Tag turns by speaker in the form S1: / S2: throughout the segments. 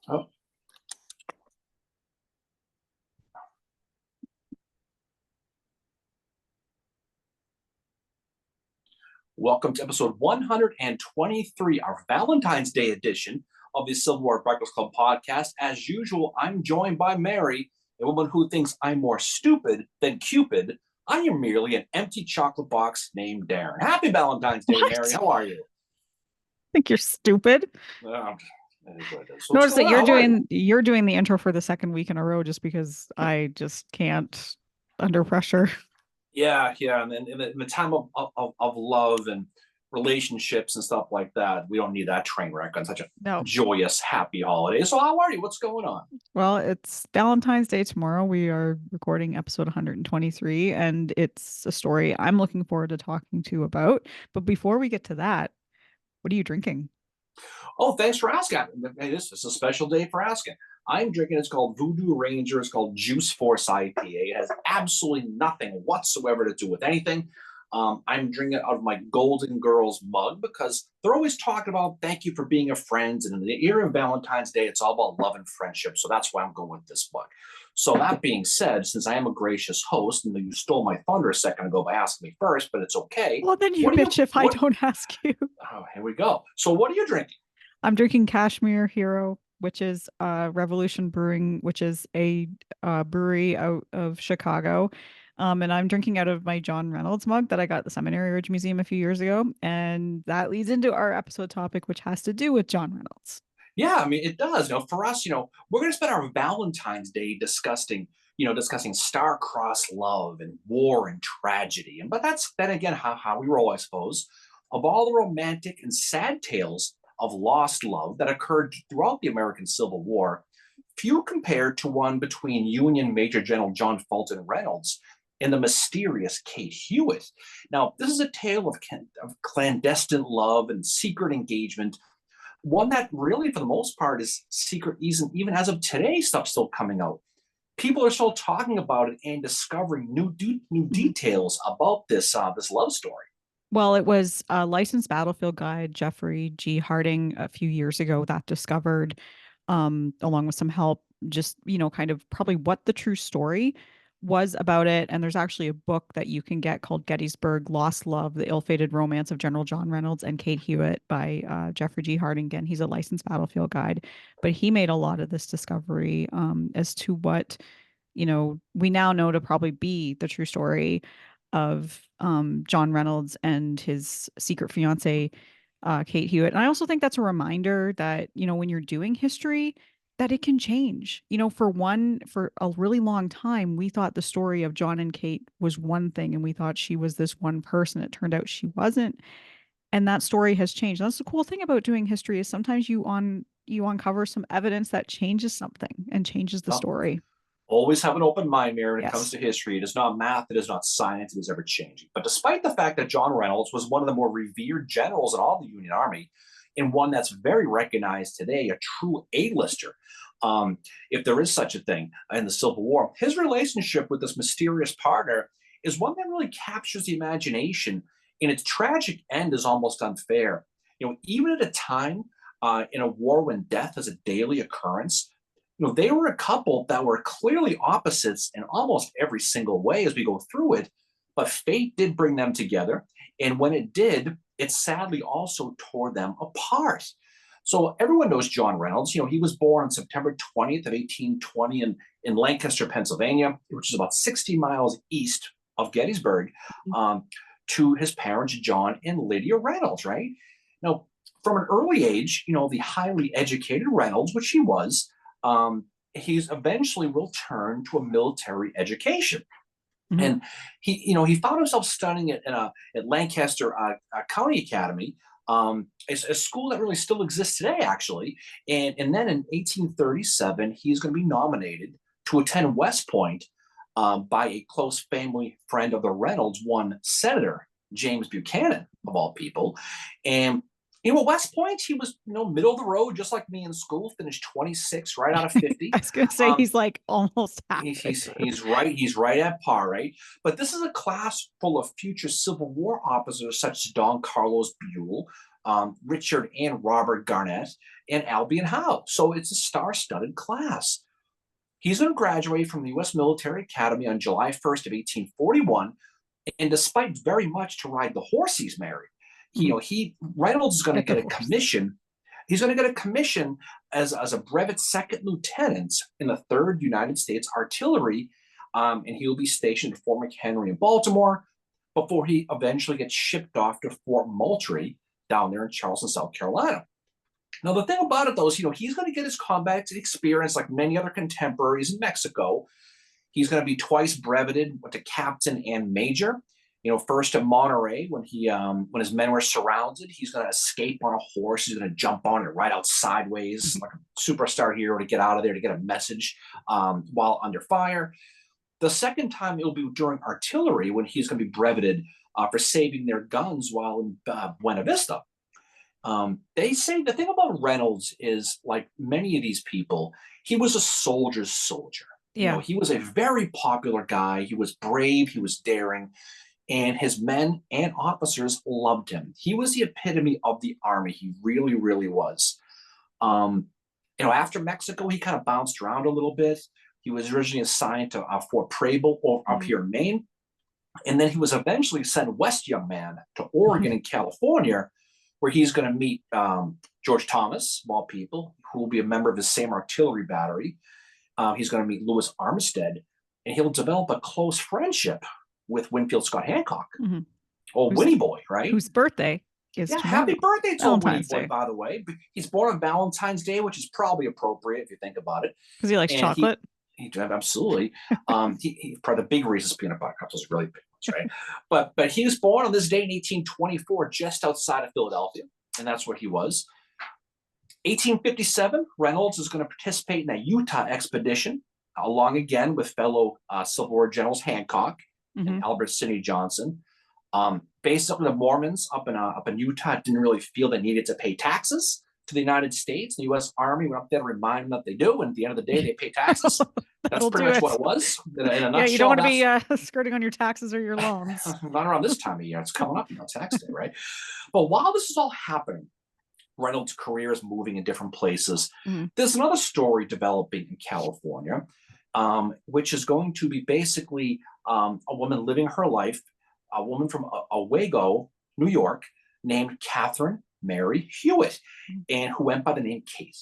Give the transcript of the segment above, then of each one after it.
S1: Oh, welcome to episode 123, our Valentine's Day edition of the Civil War Breakfast Club podcast. As usual, I'm joined by Mary, a woman who thinks I'm more stupid than Cupid. I am merely an empty chocolate box named Darren. Happy Valentine's Day, Mary.
S2: What?
S1: How are you?
S2: Think you're stupid.
S1: Uh, that is what it is. So what's
S2: Notice that
S1: going on? How are you?
S2: you're doing the intro for the second week in a row just because I just can't under pressure.
S1: Yeah. And in the time of love and relationships and stuff like that, we don't need that train wreck on such a
S2: No.
S1: joyous, happy holiday. So how are you? What's going on?
S2: Well, it's Valentine's Day tomorrow. We are recording episode 123, and it's a story I'm looking forward to talking to you about. But before we get to that, what are you drinking?
S1: Oh, thanks for asking. Hey, this is a special day for asking. I'm drinking, it's called Voodoo Ranger. It's called Juice Force IPA. It has absolutely nothing whatsoever to do with anything. I'm drinking it out of my Golden Girls mug because they're always talking about thank you for being a friend. And in the era of Valentine's Day, it's all about love and friendship. So that's why I'm going with this mug. So that being said, since I am a gracious host, and you stole my thunder a second ago by asking me first, but it's okay.
S2: Well, then you
S1: What are you?
S2: bitch if I
S1: What?
S2: don't ask you.
S1: Oh, here we go. So what are you drinking?
S2: I'm drinking Cashmere Hero, which is Revolution Brewing, which is a brewery out of Chicago. And I'm drinking out of my John Reynolds mug that I got at the Seminary Ridge Museum a few years ago. And that leads into our episode topic, which has to do with John Reynolds.
S1: Yeah, I mean, it does. For us, we're going to spend our Valentine's Day discussing star-crossed love and war and tragedy. But that's then again how we roll, I suppose. Of all the romantic and sad tales of lost love that occurred throughout the American Civil War, few compared to one between Union Major General John Fulton Reynolds and the mysterious Kate Hewitt. Now, this is a tale of clandestine love and secret engagement, one that really, for the most part, is secret. Even as of today, stuff still coming out. People are still talking about it and discovering new
S2: Mhm.
S1: details about this love story.
S2: Well, it was a licensed battlefield guide, Jeffrey G. Harding, a few years ago that discovered, along with some help, just, kind of probably what the true story was about it. And there's actually a book that you can get called Gettysburg, Lost Love, The Ill-Fated Romance of General John Reynolds and Kate Hewitt by Jeffrey G. Harding. Again, he's a licensed battlefield guide, but he made a lot of this discovery as to what, we now know to probably be the true story of John Reynolds and his secret fiance, Kate Hewitt. And I also think that's a reminder that, when you're doing history, that it can change. For a really long time, we thought the story of John and Kate was one thing, and we thought she was this one person. It turned out she wasn't. And that story has changed. And that's the cool thing about doing history is sometimes you uncover some evidence that changes something and changes the
S1: Well,
S2: story.
S1: always have an open mind, Mary, when it comes
S2: Yes.
S1: to history. It is not math, it is not science, it is ever changing. But despite the fact that John Reynolds was one of the more revered generals in all the Union Army, and one that's very recognized today, a true A-lister, if there is such a thing in the Civil War, his relationship with this mysterious partner is one that really captures the imagination, and its tragic end is almost unfair. Even at a time in a war when death is a daily occurrence, they were a couple that were clearly opposites in almost every single way as we go through it, but fate did bring them together. And when it did, it sadly also tore them apart. So everyone knows John Reynolds. He was born on September 20th of 1820 in Lancaster, Pennsylvania, which is about 60 miles east of Gettysburg, um, to his parents, John and Lydia Reynolds, right? Now, from an early age, the highly educated Reynolds, which he was, he's eventually will turn to a military education.
S2: Mhm.
S1: And he found himself studying at Lancaster County Academy, a school that really still exists today, actually. And then in 1837, he's going to be nominated to attend West Point by a close family friend of the Reynolds, one Senator James Buchanan, of all people. And West Point, he was middle of the road, just like me in school. Finished 26 right out of
S2: I
S1: 50.
S2: was gonna say
S1: Um,
S2: he's like almost
S1: he's
S2: halfway
S1: he's
S2: through.
S1: he's right. He's right at par, right? But this is a class full of future Civil War officers such as Don Carlos Buell, Richard and Robert Garnett, and Albion Howe. So it's a star-studded class. He's going to graduate from the U.S. Military Academy on July 1st of 1841, and despite very much to ride the horse he's married,
S2: Mhm.
S1: he Reynolds is going to
S2: Get the
S1: get a
S2: horse.
S1: commission. He's going to get a commission as a brevet second lieutenant in the 3rd United States Artillery, and he will be stationed at Fort McHenry in Baltimore before he eventually gets shipped off to Fort Moultrie down there in Charleston, South Carolina. Now, the thing about it, though, is he's going to get his combat experience like many other contemporaries in Mexico. He's going to be twice breveted to captain and major. First at Monterey when his men were surrounded, he's going to escape on a horse. He's going to jump on and ride out sideways like a superstar hero to get out of there to get a message while under fire. The second time it'll be during artillery when he's going to be breveted for saving their guns while in Buena Vista. They say the thing about Reynolds is, like many of these people, he was a soldier's soldier.
S2: Yeah.
S1: He was a very popular guy. He was brave. He was daring. And his men and officers loved him. He was the epitome of the army. He really, really was. After Mexico, he kind of bounced around a little bit. He was originally assigned to Fort Preble up here in Maine. And then he was eventually sent west, young man, to Oregon and California, where he's going to meet George Thomas, of all people, who will be a member of the same artillery battery. He's going to meet Louis Armistead, and he'll develop a close friendship with Winfield Scott Hancock. Winnie Boy, right?
S2: Whose birthday is
S1: tomorrow.
S2: Happy
S1: birthday to Winnie Boy, by the way. He's born on Valentine's Day, which is probably appropriate if you think about it.
S2: Because he likes chocolate.
S1: He absolutely. Probably the big Reese's peanut butter cups, those really big ones, right? But he was born on this day in 1824, just outside of Philadelphia, and that's where he was. 1857, Reynolds is going to participate in a Utah expedition, along again with fellow Civil War generals Hancock and Albert Sidney Johnson. Basically, the Mormons up in Utah didn't really feel they needed to pay taxes to the United States. The U.S. Army went up there to remind them that they do, and at the end of the day, they pay taxes. That's pretty much what it was. In a nutshell,
S2: you don't want to be skirting on your taxes or your loans.
S1: Not around this time of year. It's coming up, tax day, right? But while this is all happening, Reynolds' career is moving in different places. There's another story developing in California, which is going to be basically a woman living her life, a woman from Owego, New York, named Catherine Mary Hewitt, and who went by the name Kate.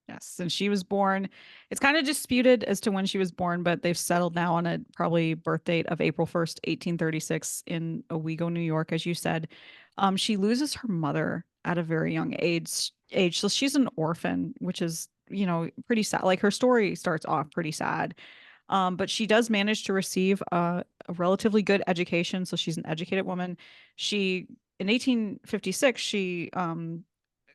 S2: Yes, and she was born. It's kind of disputed as to when she was born, but they've settled now on a probably birth date of April 1st, 1836 in Owego, New York, as you said. She loses her mother at a very young age. So she's an orphan, which is, pretty sad. Like her story starts off pretty sad. But she does manage to receive a relatively good education. So she's an educated woman. In 1856, she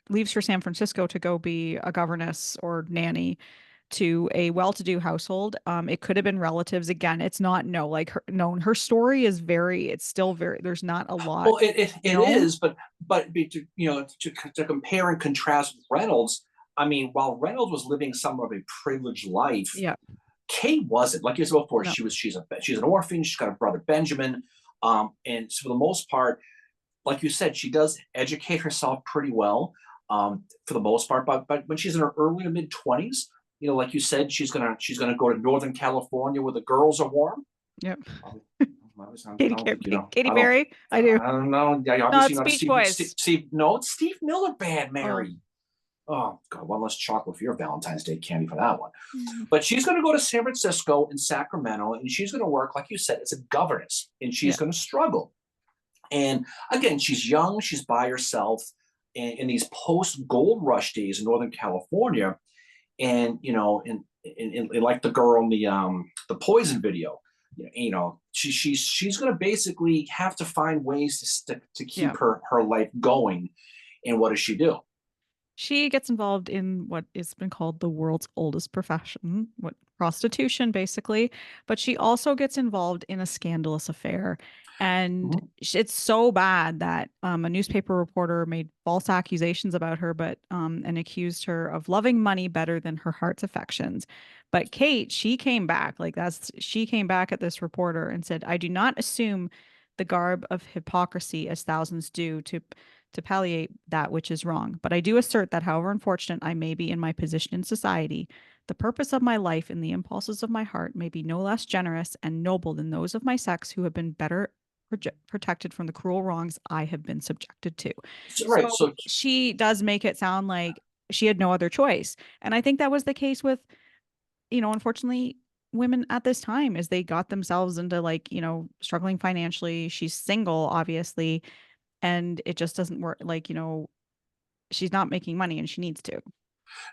S2: leaves for San Francisco to go be a governess or nanny to a well-to-do household. It could have been relatives. Again, it's not known. Her story is it's still very, there's not a lot.
S1: Well, it is, but to compare and contrast with Reynolds, I mean, while Reynolds was living somewhat of a privileged life, Kate wasn't. Like you said before, no. She's an orphan. She's got a brother Benjamin, and so for the most part, like you said, she does educate herself pretty well, for the most part. But when she's in her early to mid 20s, like you said, she's gonna go to Northern California where the girls are warm.
S2: Yep. Katy Perry. I do.
S1: I don't know. Yeah,
S2: obviously not Beach Boys.
S1: It's Steve Miller Band, Mary. Oh God, one less chocolate for your Valentine's Day candy for that one. But she's going to go to San Francisco and Sacramento, and she's going to work, like you said, as a governess, and she's going to struggle. And again, she's young, she's by herself, in these post-gold rush days in Northern California, and like the girl in the Poison video, she's going to basically have to find ways to keep her life going. And what does she do?
S2: She gets involved in what has been called the world's oldest profession, prostitution, basically. But she also gets involved in a scandalous affair. And it's so bad that a newspaper reporter made false accusations about her, and accused her of loving money better than her heart's affections. But Kate, she came back at this reporter and said, "I do not assume the garb of hypocrisy as thousands do to to palliate that which is wrong. But I do assert that, however unfortunate I may be in my position in society, the purpose of my life and the impulses of my heart may be no less generous and noble than those of my sex who have been better protected from the cruel wrongs I have been subjected to.
S1: Right.
S2: So
S1: So
S2: she does make it sound like she had no other choice. And I think that was the case with, unfortunately, women at this time as they got themselves into like, struggling financially. She's single, obviously, and it just doesn't work. Like, she's not making money and she needs to.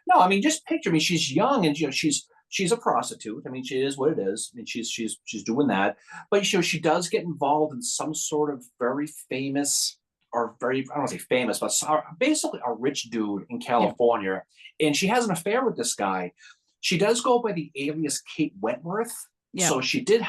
S1: no, I mean, just picture me. She's young, and she's a prostitute. I mean, she is what it is. I mean, she's doing that, but she does get involved in some sort of very famous, or very, I don't want to say famous, but basically a rich dude in
S2: Yeah.
S1: California, and she has an affair with this guy. She does go by the alias Kate Wentworth,
S2: Yeah.
S1: so she did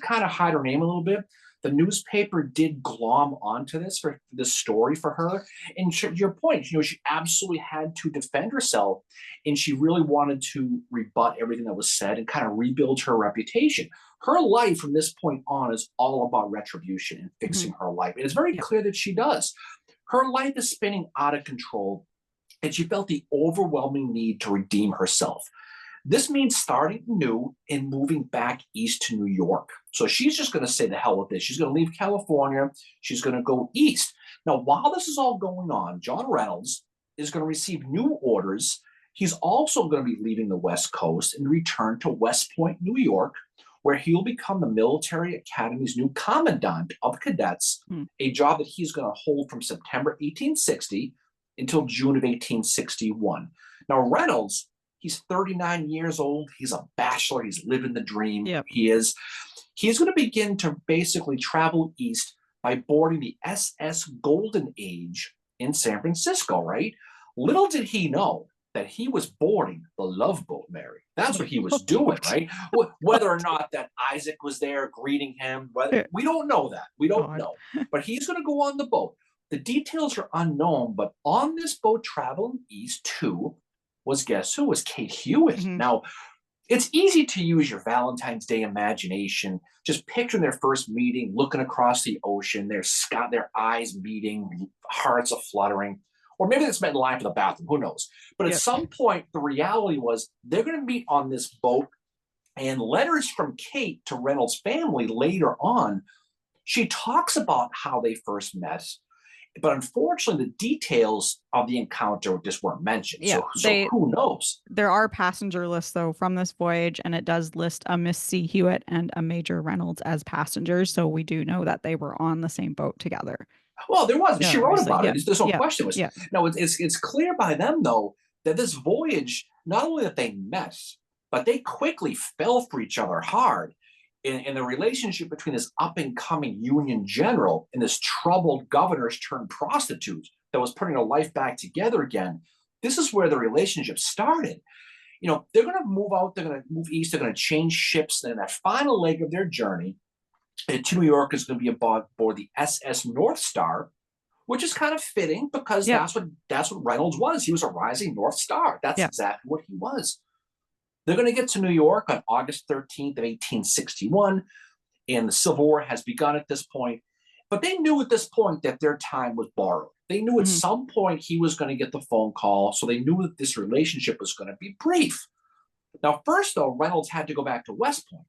S1: kind of hide her name a little bit. The newspaper did glom onto this story for her, and to your point, she absolutely had to defend herself, and she really wanted to rebut everything that was said and kind of rebuild her reputation. Her life from this point on is all about retribution and
S2: Mhm.
S1: fixing her life, and it's very
S2: Yeah.
S1: clear that she does. Her life is spinning out of control, and she felt the overwhelming need to redeem herself. This means starting new and moving back east to New York. So she's just going to say the hell with this. She's going to leave California. She's going to go east. Now, while this is all going on, John Reynolds is going to receive new orders. He's also going to be leaving the West Coast and return to West Point, New York, where he'll become the military academy's new commandant of cadets,
S2: Mhm.
S1: a job that he's going to hold from September 1860 until June of 1861. Now, Reynolds, he's 39 years old. He's a bachelor. He's living the dream.
S2: Yep.
S1: He is. He's going to begin to basically travel east by boarding the SS Golden Age in San Francisco, right? Little did he know that he was boarding the Love Boat, Mary. That's what he was doing, right? Whether or not that Isaac was there greeting him, we don't know that. We don't
S2: God.
S1: know. But he's going to go on the boat. The details are unknown, but on this boat traveling east too was, guess who? Was Kate Hewitt.
S2: Mhm.
S1: Now, it's easy to use your Valentine's Day imagination, just picturing their first meeting, looking across the ocean, their eyes meeting, hearts are fluttering. Or maybe it's met in line for the bathroom, who knows? But at
S2: Yep.
S1: some point, the reality was they're going to meet on this boat, and letters from Kate to Reynolds' family later on, she talks about how they first met, but unfortunately, the details of the encounter just weren't mentioned.
S2: Yeah.
S1: So who knows?
S2: There are passenger lists though from this voyage, and it does list a Miss C. Hewitt and a Major Reynolds as passengers. So we do know that they were on the same boat together.
S1: Well, there was.
S2: Yeah,
S1: She wrote
S2: obviously.
S1: about
S2: Yeah.
S1: it. There's no
S2: Yeah.
S1: question.
S2: Yeah.
S1: No. It's clear by them though that this voyage, not only that they met, but they quickly fell for each other hard. In the relationship between this up and coming Union general and this troubled governor's turned prostitute that was putting her life back together again. This is where the relationship started. They're going to move out. They're going to move east. They're going to change ships. And that final leg of their journey to New York is going to be aboard the SS North Star, which is kind of fitting because
S2: Yep.
S1: that's what Reynolds was. He was a rising North Star. That's
S2: Yep.
S1: exactly what he was. They're going to get to New York on August 13th of 1861, and the Civil War has begun at this point. But they knew at this point that their time was borrowed. They knew at
S2: Mhm.
S1: some point he was going to get the phone call, so they knew that this relationship was going to be brief. Now, first, though, Reynolds had to go back to West Point,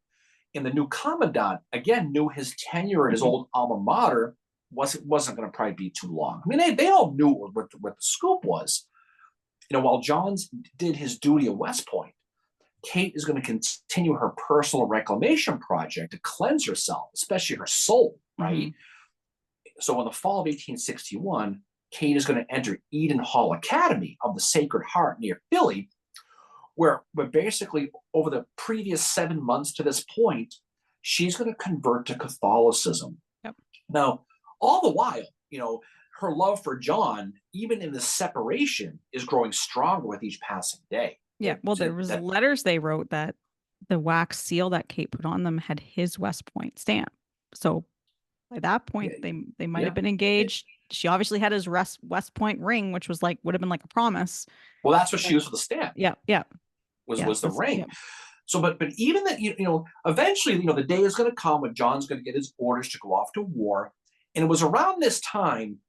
S1: and the new commandant, again, knew his tenure at his
S2: Mhm.
S1: old alma mater wasn't going to probably be too long. I mean, they all knew what the scoop was. While Johns did his duty at West Point, Kate is going to continue her personal reclamation project to cleanse herself, especially her soul, right?
S2: Mhm.
S1: So in the fall of 1861, Kate is going to enter Eden Hall Academy of the Sacred Heart near Philly, where basically over the previous 7 months to this point, she's going to convert to Catholicism.
S2: Yep.
S1: Now, all the while, her love for John, even in the separation, is growing stronger with each passing day.
S2: Yeah. Well, there was letters they wrote that the wax seal that Kate put on them had his West Point stamp. So by that point, they might have been engaged. She obviously had his West Point ring, which was would have been like a promise.
S1: Well, that's what she used for the stamp.
S2: Yeah. Yeah.
S1: Was the ring.
S2: Yeah.
S1: So, but even that, eventually, the day is going to come when John's going to get his orders to go off to war. And it was around this time,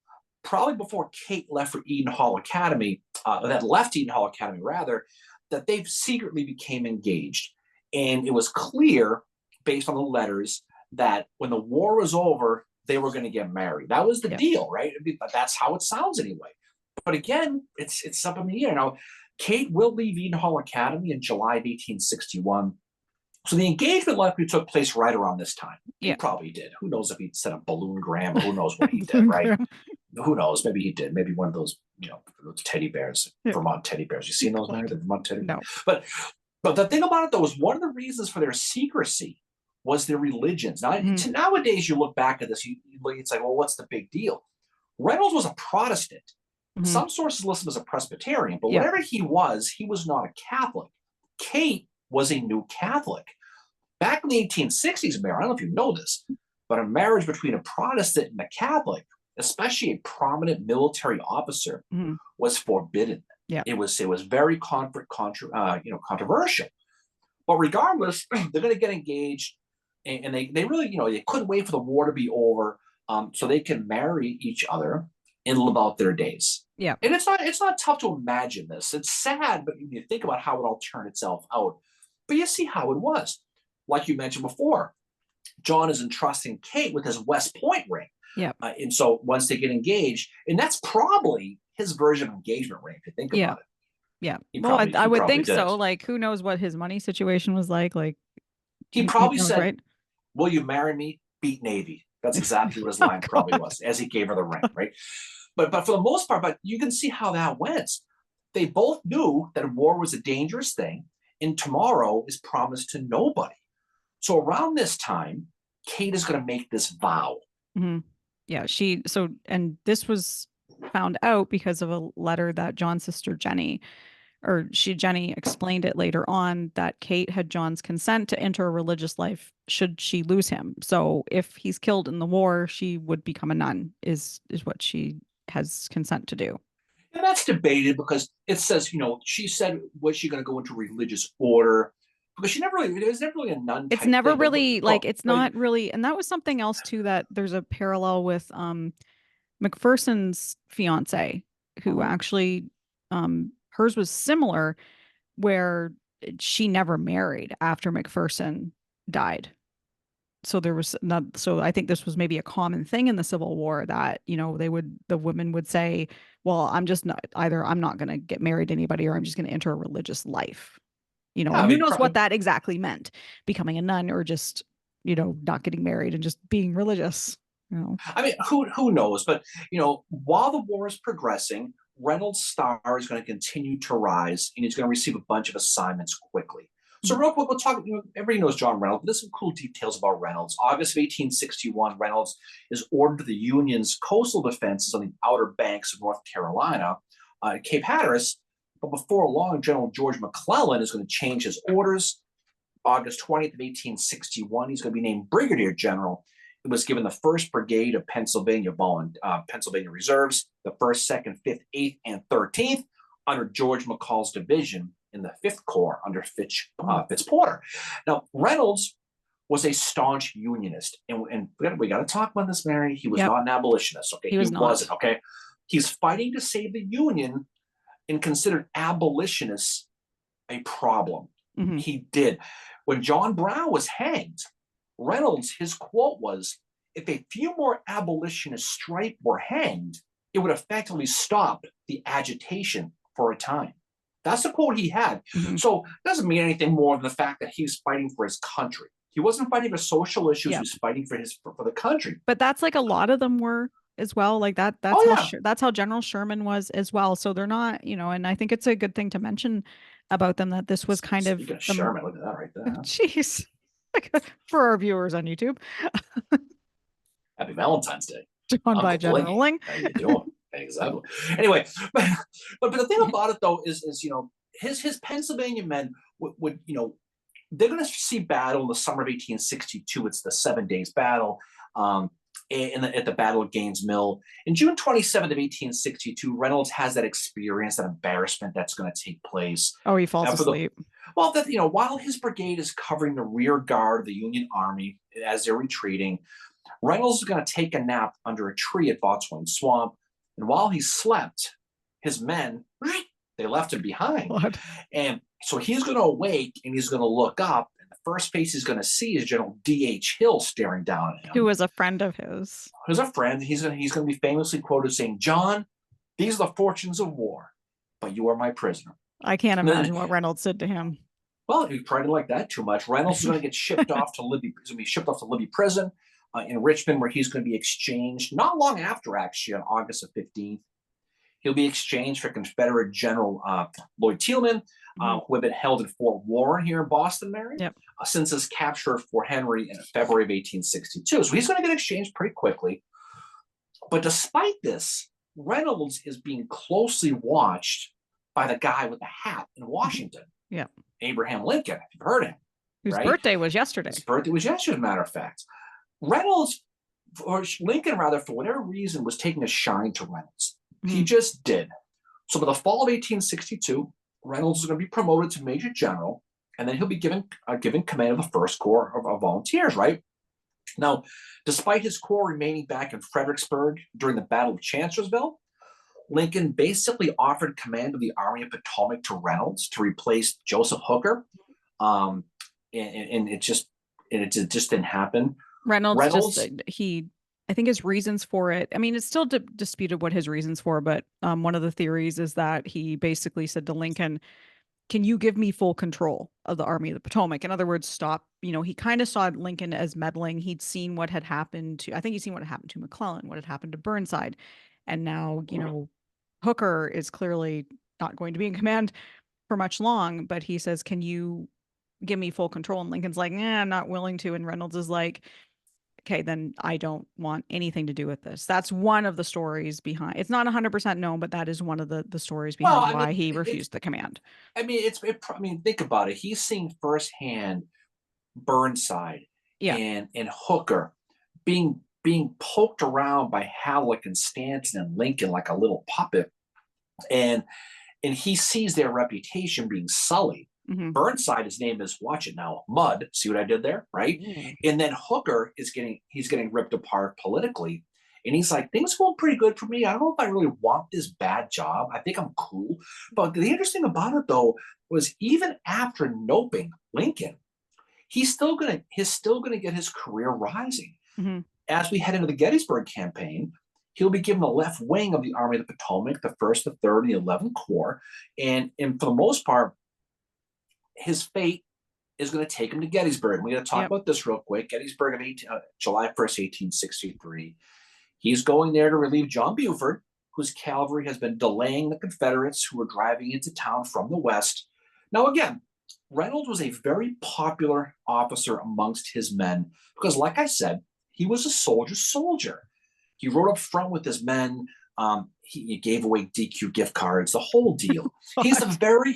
S1: probably before Kate left for Eden Hall Academy, that left Eden Hall Academy rather, that they secretly became engaged. And it was clear, based on the letters, that when the war was over, they were going to get married. That was the
S2: Yeah.
S1: deal, right? I mean, that's how it sounds anyway. But again, it's up in the air. Now, Kate will leave Eden Hall Academy in July of 1861. So the engagement likely took place right around this time. He
S2: Yeah.
S1: probably did. Who knows if he sent a balloon gram or who knows what he did, right? Who knows? Maybe he did. Maybe one of those, those teddy bears,
S2: Yeah.
S1: Vermont teddy bears. You seen those, Mary? The Vermont teddy bears?
S2: No.
S1: But the thing about it, though, is one of the reasons for their secrecy was their religions. Now, nowadays, you look back at this, it's like, well, what's the big deal? Reynolds was a Protestant. Some sources list him as a Presbyterian, but whatever he was not a Catholic. Kate was a new Catholic. Back in the 1860s, Mary, I don't know if you know this, but a marriage between a Protestant and a Catholic, especially a prominent military officer, was forbidden.
S2: Yeah.
S1: It was very controversial. But regardless, they're going to get engaged, and they really, they couldn't wait for the war to be over, so they can marry each other and live out their days.
S2: Yeah.
S1: And it's not tough to imagine this. It's sad, but you think about how it all turned itself out. But you see how it was. Like you mentioned before, John is entrusting Kate with his West Point ring.
S2: Yeah.
S1: And so once they get engaged, and that's probably his version of engagement ring, if you think about it.
S2: Yeah. Well, I would think so. Like, who knows what his money situation was like? Like,
S1: he probably
S2: knows,
S1: said,
S2: right?
S1: "Will you marry me? Beat Navy." That's exactly what his line probably was as he gave her the ring, right? But for the most part, but you can see how that went. They both knew that war was a dangerous thing, and tomorrow is promised to nobody. So around this time, Kate is going to make this vow.
S2: Yeah, and this was found out because of a letter that John's sister Jenny explained it later on, that Kate had John's consent to enter a religious life should she lose him. So if he's killed in the war, she would become a nun, is what she has consent to do.
S1: And that's debated because it says, she said, was she going to go into religious order? Because it was never really a nun.
S2: It's never really it's not really. And that was something else too, that there's a parallel with McPherson's fiance, who actually hers was similar, where she never married after McPherson died. So there was not, so I think this was maybe a common thing in the Civil War that, the women would say, well, I'm not going to get married to anybody, or I'm just going to enter a religious life. And who knows what that exactly meant, becoming a nun or just, not getting married and just being religious.
S1: I mean, who knows? But, while the war is progressing, Reynolds' star is going to continue to rise, and he's going to receive a bunch of assignments quickly. So real quick, we'll talk, everybody knows John Reynolds, but there's some cool details about Reynolds. August of 1861, Reynolds is ordered to the Union's coastal defenses on the outer banks of North Carolina, Cape Hatteras. But before long, General George McClellan is going to change his orders. August 20th of 1861, he's going to be named Brigadier General. It was given the 1st Brigade of Pennsylvania Pennsylvania Reserves, the 1st, 2nd, 5th, 8th, and 13th under George McCall's division in the 5th Corps under Fitzporter. Now, Reynolds was a staunch Unionist. And we got to talk about this, Mary. He was not an abolitionist. Okay, he wasn't. Okay, he's fighting to save the Union and considered abolitionists a problem. He did. When John Brown was hanged, Reynolds, his quote was, "If a few more abolitionists striped were hanged, it would effectively stop the agitation for a time." That's the quote he had. So it doesn't mean anything more than the fact that he's fighting for his country. He wasn't fighting for social issues. He was fighting for the country.
S2: But that's like a lot of them were as well. Like that's how General Sherman was as well. So they're not, and I think it's a good thing to mention about them, that this was kind of
S1: Sherman. Look at that right there.
S2: Jeez. For our viewers on YouTube.
S1: Happy Valentine's Day.
S2: Drawn by General Ling.
S1: How you doing? Exactly. Anyway, but the thing about it though is his Pennsylvania men would they're going to see battle in the summer of 1862. It's the 7 Days Battle at the Battle of Gaines Mill. In June 27th of 1862, Reynolds has that experience, that embarrassment that's going to take place.
S2: Oh, he falls asleep.
S1: While his brigade is covering the rear guard of the Union Army as they're retreating, Reynolds is going to take a nap under a tree at Botswana Swamp. And while he slept, his men, they left him behind.
S2: What?
S1: And so he's going to awake and he's going to look up. And the first face he's going to see is General D.H. Hill staring down at
S2: Who
S1: him.
S2: was a friend of his.
S1: Who's a friend. He's going to be famously quoted saying, "John, these are the fortunes of war, but you are my prisoner."
S2: I can't
S1: And then,
S2: imagine what Reynolds said to him.
S1: well, he probably didn't like that too much. Reynolds is going to get shipped off to Libby. He's going to be shipped off to Libby Prison in Richmond, where he's going to be exchanged not long after, actually, on August the 15th. He'll be exchanged for Confederate General Lloyd Thielman, who had been held in Fort Warren here in Boston, Mary, since his capture of Fort Henry in February of 1862. So he's going to get exchanged pretty quickly. But despite this, Reynolds is being closely watched by the guy with the hat in Washington.
S2: Yeah.
S1: Abraham Lincoln, if you've heard him.
S2: Whose birthday was yesterday.
S1: His birthday was yesterday, as a matter of fact. Reynolds, or Lincoln rather, for whatever reason, was taking a shine to Reynolds. He just did. So by the fall of 1862, Reynolds is going to be promoted to Major General, and then he'll be given command of the First Corps of Volunteers, right? Now, despite his corps remaining back in Fredericksburg during the Battle of Chancellorsville, Lincoln basically offered command of the Army of Potomac to Reynolds to replace Joseph Hooker, and it just didn't happen.
S2: Reynolds I think his reasons for it, I mean, it's still disputed what his reasons for, but one of the theories is that he basically said to Lincoln, can you give me full control of the Army of the Potomac? In other words, stop, he kind of saw Lincoln as meddling. He'd seen what had happened to, I think he'd seen what had happened to McClellan, what had happened to Burnside. And now, Hooker is clearly not going to be in command for much long, but he says, can you give me full control? And Lincoln's like, I'm not willing to. And Reynolds is like, okay, then I don't want anything to do with this. That's one of the stories behind. It's not 100% known, but that is one of the stories behind why he refused the command.
S1: I mean, think about it. He's seeing firsthand Burnside and Hooker being poked around by Halleck and Stanton and Lincoln like a little puppet, and he sees their reputation being sullied. Burnside, his name is, watch it now, Mud. See what I did there, right? And then Hooker is getting ripped apart politically, and he's like, things are going pretty good for me. I don't know if I really want this bad job. I think I'm cool. But the interesting about it, though, was even after noping Lincoln, he's still gonna get his career rising. As we head into the Gettysburg campaign, he'll be given the left wing of the Army of the Potomac, the 1st, the 3rd, and the 11th Corps, and for the most part, his fate is going to take him to Gettysburg. We're going to talk about this real quick. Gettysburg of July 1st, 1863. He's going there to relieve John Buford, whose cavalry has been delaying the Confederates who were driving into town from the west. Now, again, Reynolds was a very popular officer amongst his men because, like I said, he was a soldier's soldier. He rode up front with his men. He gave away DQ gift cards, the whole deal. He's the very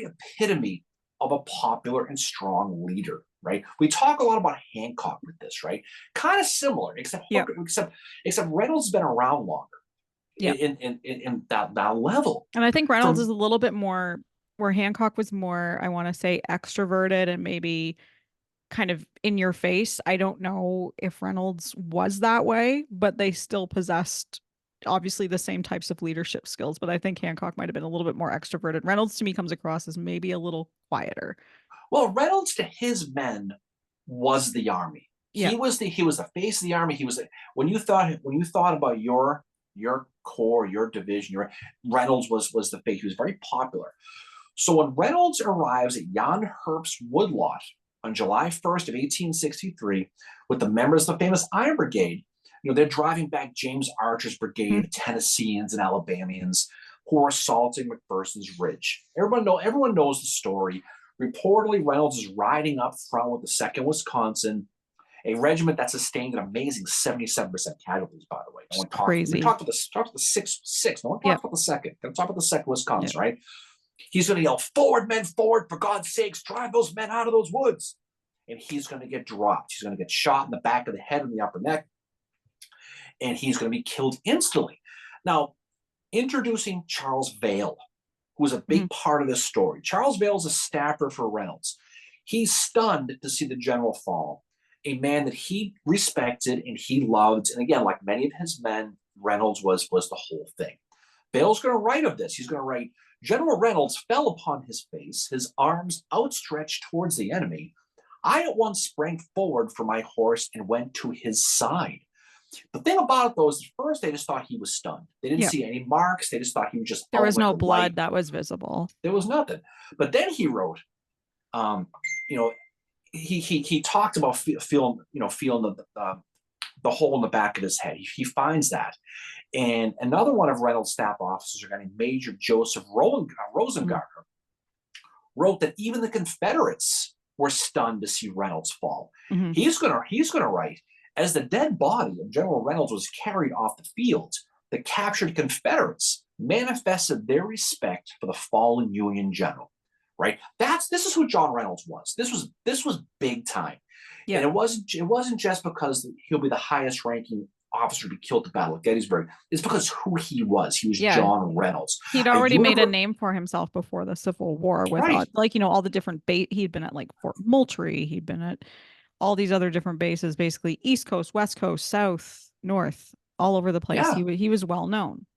S1: epitome of a popular and strong leader, right? We talk a lot about Hancock with this, right? Kind of similar, except Reynolds has been around longer in that level.
S2: And I think Reynolds is a little bit more, where Hancock was more, I want to say, extroverted and maybe kind of in your face. I don't know if Reynolds was that way, but they still possessed obviously the same types of leadership skills, but I think Hancock might have been a little bit more extroverted. Reynolds to me comes across as maybe a little quieter.
S1: Well, Reynolds to his men was the army. He was the face of the army. He was when you thought about your corps, your division, Reynolds was the face. He was very popular. So when Reynolds arrives at Jan Herbst's woodlot on July 1st of 1863 with the members of the famous Iron Brigade, they're driving back James Archer's brigade of Tennesseans and Alabamians who are assaulting McPherson's Ridge. Everyone knows the story. Reportedly, Reynolds is riding up front with the 2nd Wisconsin, a regiment that sustained an amazing 77% casualties, by the way. No one
S2: crazy.
S1: We talked about the 6th. No one talked about the 2nd. They'll talk about the 2nd Wisconsin, right? He's going to yell, "Forward, men, forward, for God's sakes, drive those men out of those woods." And he's going to get dropped. He's going to get shot in the back of the head and the upper neck. And he's going to be killed instantly. Now, introducing Charles Vail, who was a big part of this story. Charles Vail is a staffer for Reynolds. He's stunned to see the general fall, a man that he respected and he loved. And again, like many of his men, Reynolds was the whole thing. Bale's going to write of this. He's going to write, General Reynolds fell upon his face, his arms outstretched towards the enemy. I at once sprang forward from my horse and went to his side. The thing about it, though, is at first they just thought he was stunned. They didn't
S2: Yeah.
S1: see any marks. They just thought he was just
S2: There
S1: out
S2: was
S1: like
S2: no
S1: a
S2: blood
S1: light.
S2: that was visible.
S1: There was nothing. But then he wrote, you know, he talked about feeling the hole in the back of his head. He finds that. And another one of Reynolds' staff officers, a guy named Major Joseph Rosengartner, wrote that even the Confederates were stunned to see Reynolds fall.
S2: Mm-hmm.
S1: He's gonna write, as the dead body of General Reynolds was carried off the field, the captured Confederates manifested their respect for the fallen Union general. Right? This is who John Reynolds was. This was big time.
S2: Yeah.
S1: And it wasn't just because he'll be the highest ranking officer to be killed at the Battle of Gettysburg. It's because who he was. He was John Reynolds.
S2: He'd already made a name for himself before the Civil War with all the different he'd been at like Fort Moultrie. He'd been at all these other different bases, basically East Coast, West Coast, South, North, all over the place. Yeah. He was well known.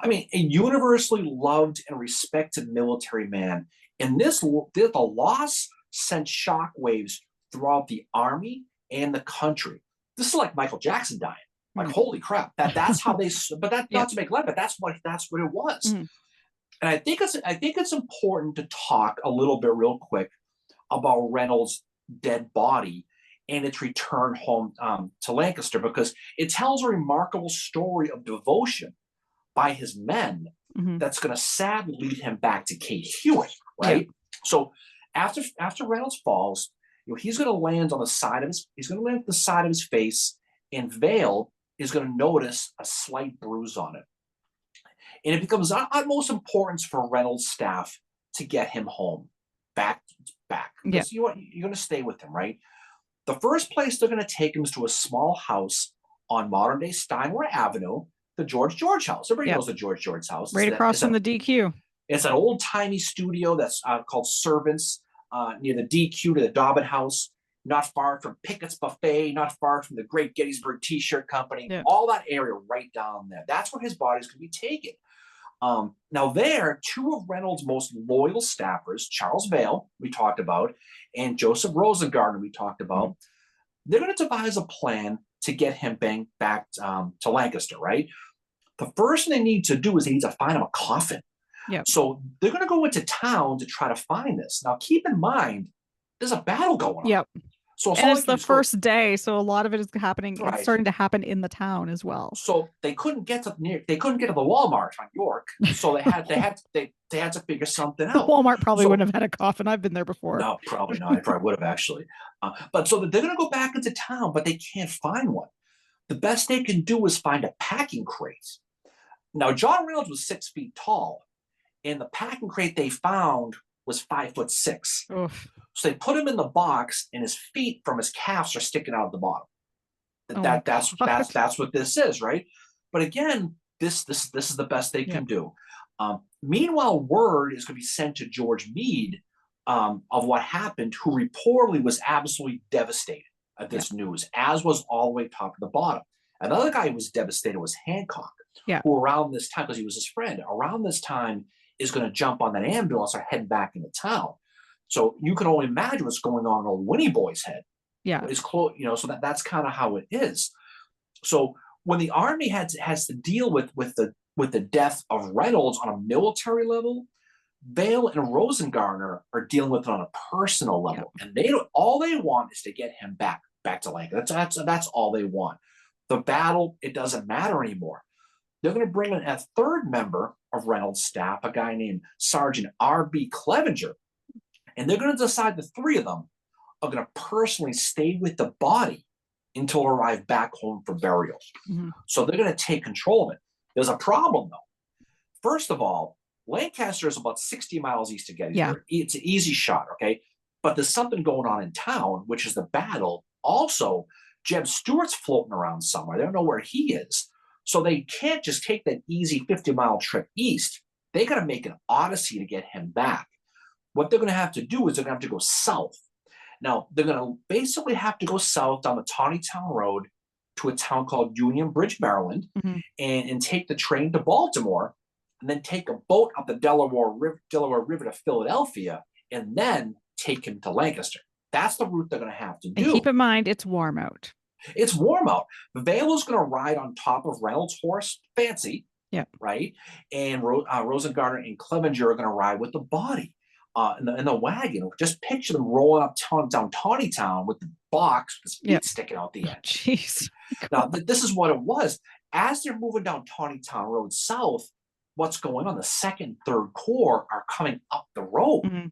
S1: I mean, a universally loved and respected military man. And the loss sent shockwaves throughout the army and the country. This is like Michael Jackson dying. Like, holy crap! That's how they. But that not to make light, but that's what it was. And I think it's important to talk a little bit real quick about Reynolds' dead body and its return home to Lancaster, because it tells a remarkable story of devotion by his men that's going to sadly lead him back to Kate Hewitt, right? Yeah. So after Reynolds falls, he's going to land on the side of his face, and Vale is going to notice a slight bruise on it. And it becomes utmost importance for Reynolds' staff to get him home, back. Because you're going to stay with him, right? The first place they're going to take him is to a small house on modern-day Steinway Avenue, the George house. Everybody knows the George house.
S2: Right across from the DQ.
S1: It's an old-timey studio that's called Servants, near the DQ to the Dobbin House, not far from Pickett's Buffet, not far from the Great Gettysburg T-shirt company, all that area right down there. That's where his body's going to be taken. Now there, two of Reynolds' most loyal staffers, Charles Vale, we talked about, and Joseph Rosengartner, we talked about, they're going to devise a plan to get him back to Lancaster, right? The first thing they need to do is they need to find him a coffin.
S2: Yep.
S1: So they're going to go into town to try to find this. Now, keep in mind, there's a battle going on.
S2: Yep.
S1: So
S2: it's the first day, so a lot of it is happening. Right. It's starting to happen in the town as well.
S1: So they couldn't get to the Walmart on York. So they had to figure something out.
S2: Walmart probably wouldn't have had a coffin. I've been there before.
S1: No, probably not. I probably would have actually. But so they're going to go back into town, but they can't find one. The best they can do is find a packing crate. Now, John Reynolds was 6 feet tall, and the packing crate they found was 5'6".
S2: Oof.
S1: So they put him in the box, and his feet from his calves are sticking out of the bottom. That's what this is, right? But again, this is the best they can do. Meanwhile, word is going to be sent to George Meade of what happened, who reportedly was absolutely devastated at this news, as was all the way top to the bottom. Another guy who was devastated was Hancock, who around this time, because he was his friend, around this time is going to jump on that ambulance or head back into town. So you can only imagine what's going on in old Winnie Boy's head.
S2: Yeah,
S1: it's close, so that's kind of how it is. So when the army has to deal with the death of Reynolds on a military level, Vale and Rosengartner are dealing with it on a personal level, and all they want is to get him back to Lancaster. That's all they want. The battle, it doesn't matter anymore. They're going to bring in a third member of Reynolds' staff, a guy named Sergeant R.B. Clevenger, and they're going to decide the three of them are going to personally stay with the body until it arrives back home for burial. So they're going to take control of it. There's a problem, though. First of all, Lancaster is about 60 miles east of Gettysburg. It's an easy shot, okay? But there's something going on in town, which is the battle. Also, Jeb Stuart's floating around somewhere. They don't know where he is. So they can't just take that easy 50-mile trip east. They got to make an odyssey to get him back. What they're going to have to do is they're going to have to go south. Now, they're going to basically have to go south down the Tawny Town Road to a town called Union Bridge, Maryland,
S2: Hmm.
S1: and take the train to Baltimore, and then take a boat up the Delaware River to Philadelphia, and then take him to Lancaster. That's the route they're going to have to
S2: And keep
S1: do.
S2: in mind, it's warm out.
S1: It's warm out. Vale is going to ride on top of Reynolds' horse, Fancy,
S2: Yep.
S1: right? And Rosengarten and Clevenger are going to ride with the body in the wagon. Just picture them rolling up down Tawny Town with the box with his feet
S2: Yep.
S1: sticking out the
S2: Oh,
S1: end.
S2: jeez.
S1: Now, this is what it was. As they're moving down Tawny Town Road south, what's going on? The second, third corps are coming up the road.
S2: Mhm.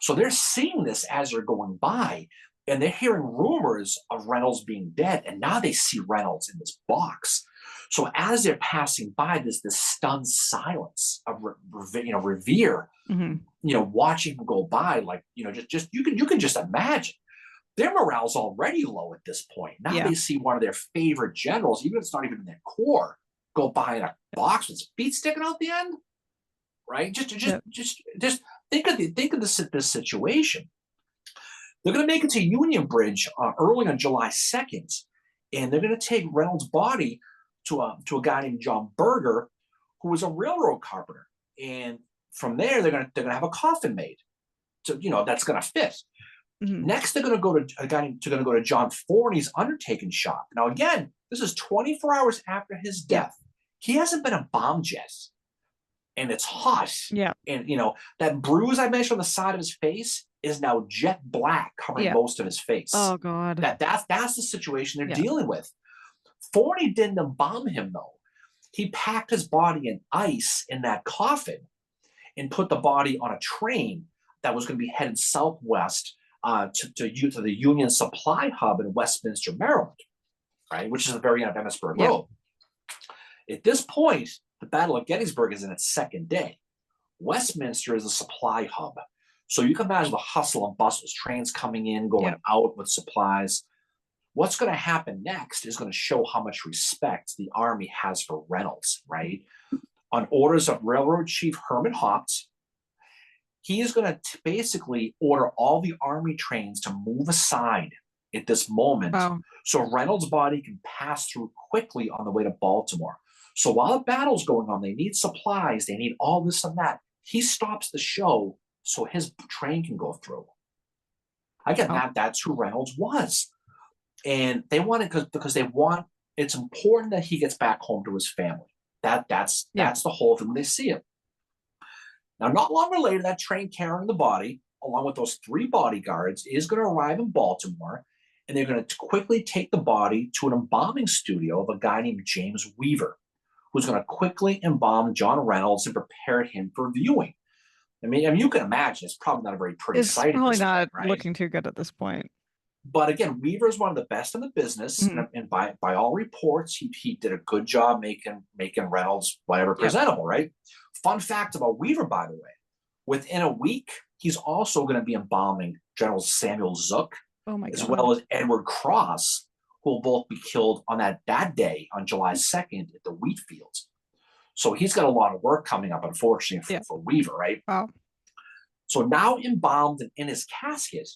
S1: So they're seeing this as they're going by, and they're hearing rumors of Reynolds being dead. And now they see Reynolds in this box. So as they're passing by, there's this stunned silence of Revere,
S2: Mhm.
S1: watching him go by, like, just you can just imagine. Their morale's already low at this point. Now
S2: Yeah.
S1: they see one of their favorite generals, even if it's not even in their corps, go by in a box with his feet sticking out the end. Right?
S2: Yep.
S1: Just think of this situation. They're going to make it to Union Bridge early on July 2nd, and they're going to take Reynolds' body to a guy named John Berger, who was a railroad carpenter. And from there, they're gonna have a coffin made, so that's going to fit.
S2: Mhm.
S1: Next, they're going to go to a guy. They're going to go to John Forney's undertaking shop. Now, again, this is 24 hours after his
S2: Yep.
S1: death. He hasn't been embalmed yet, and it's hot.
S2: Yeah.
S1: And that bruise I mentioned on the side of his face is now jet black, covering
S2: Yeah.
S1: most of his face.
S2: Oh God.
S1: That's the situation they're
S2: Yeah.
S1: dealing with. Forney didn't embalm him though. He packed his body in ice in that coffin and put the body on a train that was going to be headed southwest to the Union Supply Hub in Westminster, Maryland, right, which is the very end of Emmitsburg
S2: Yeah.
S1: Road. At this point, the Battle of Gettysburg is in its second day. Westminster is a supply hub. So you can imagine the hustle and bustle, trains coming in, going
S2: Yep.
S1: out with supplies. What's going to happen next is going to show how much respect the Army has for Reynolds, right? On orders of Railroad Chief Herman Hopps, he is going to basically order all the Army trains to move aside at this moment,
S2: Wow.
S1: so Reynolds' body can pass through quickly on the way to Baltimore. So while the battle's going on, they need supplies, they need all this and that. He stops the show so his train can go through. Again,
S2: Oh.
S1: that's who Reynolds was. And they want it because they want, it's important that he gets back home to his family. That's
S2: Yeah.
S1: the whole thing when they see him. Now, not longer later, that train carrying the body, along with those 3 bodyguards, is going to arrive in Baltimore, and they're going to quickly take the body to an embalming studio of a guy named James Weaver, who's going to quickly embalm John Reynolds and prepare him for viewing. I mean, you can imagine it's probably not a very pretty
S2: It's
S1: sight at
S2: probably
S1: this point,
S2: not
S1: right?
S2: looking too good at this point.
S1: But again, Weaver is one of the best in the business,
S2: Mhm.
S1: and by all reports, he did a good job making Reynolds whatever
S2: Yep.
S1: presentable, right? Fun fact about Weaver, by the way, within a week, he's also going to be embalming General Samuel Zook,
S2: Oh my
S1: as
S2: God.
S1: well as Edward Cross, who will both be killed on that day on July 2nd at the wheat fields. So he's got a lot of work coming up, unfortunately,
S2: Yeah.
S1: for Weaver, right?
S2: Wow.
S1: So now embalmed and in his casket,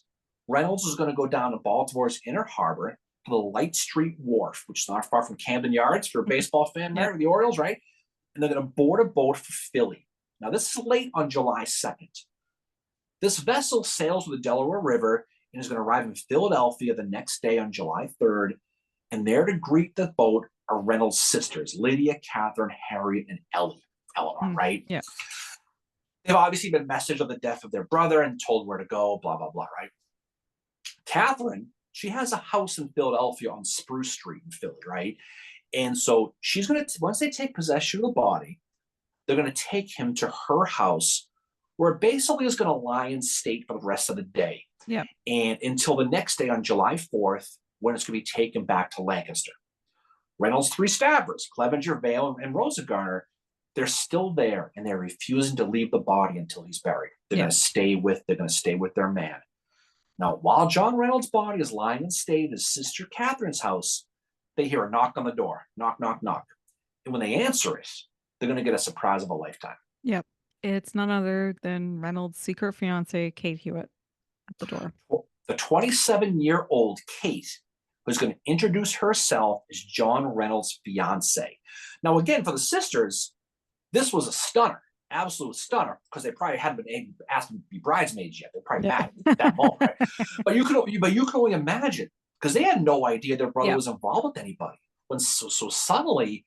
S1: Reynolds is going to go down to Baltimore's Inner Harbor to the Light Street Wharf, which is not far from Camden Yards for a
S2: Mhm.
S1: baseball fan,
S2: Yep.
S1: right? The Orioles, right? And they're going to board a boat for Philly. Now, this is late on July 2nd. This vessel sails with the Delaware River and is going to arrive in Philadelphia the next day on July 3rd. And there to greet the boat are Reynolds' sisters, Lydia, Catherine, Harriet, and Eleanor,
S2: Mm.
S1: right?
S2: Yeah.
S1: They've obviously been messaged of the death of their brother and told where to go, blah, blah, blah, right? Catherine, she has a house in Philadelphia on Spruce Street in Philly, right? And so she's going to, once they take possession of the body, they're going to take him to her house where it basically is going to lie in state for the rest of the day.
S2: Yeah.
S1: And until the next day on July 4th, when it's going to be taken back to Lancaster. Reynolds' 3 stabbers, Clevenger, Vale, and Rosengarten, they're still there and they're refusing to leave the body until he's buried. They're going to stay with their man. Now, while John Reynolds' body is lying in state at his sister Catherine's house, they hear a knock on the door. Knock, knock, knock. And when they answer it, they're going to get a surprise of a lifetime.
S2: Yep. It's none other than Reynolds' secret fiancee, Kate Hewitt, at the door.
S1: The 27-year-old Kate who's going to introduce herself as John Reynolds' fiance. Now, again, for the sisters, this was a stunner, absolute stunner, because they probably hadn't been asked to be bridesmaids yet. They're probably mad at that moment, right? But you can only imagine, because they had no idea their brother was involved with anybody. When so suddenly,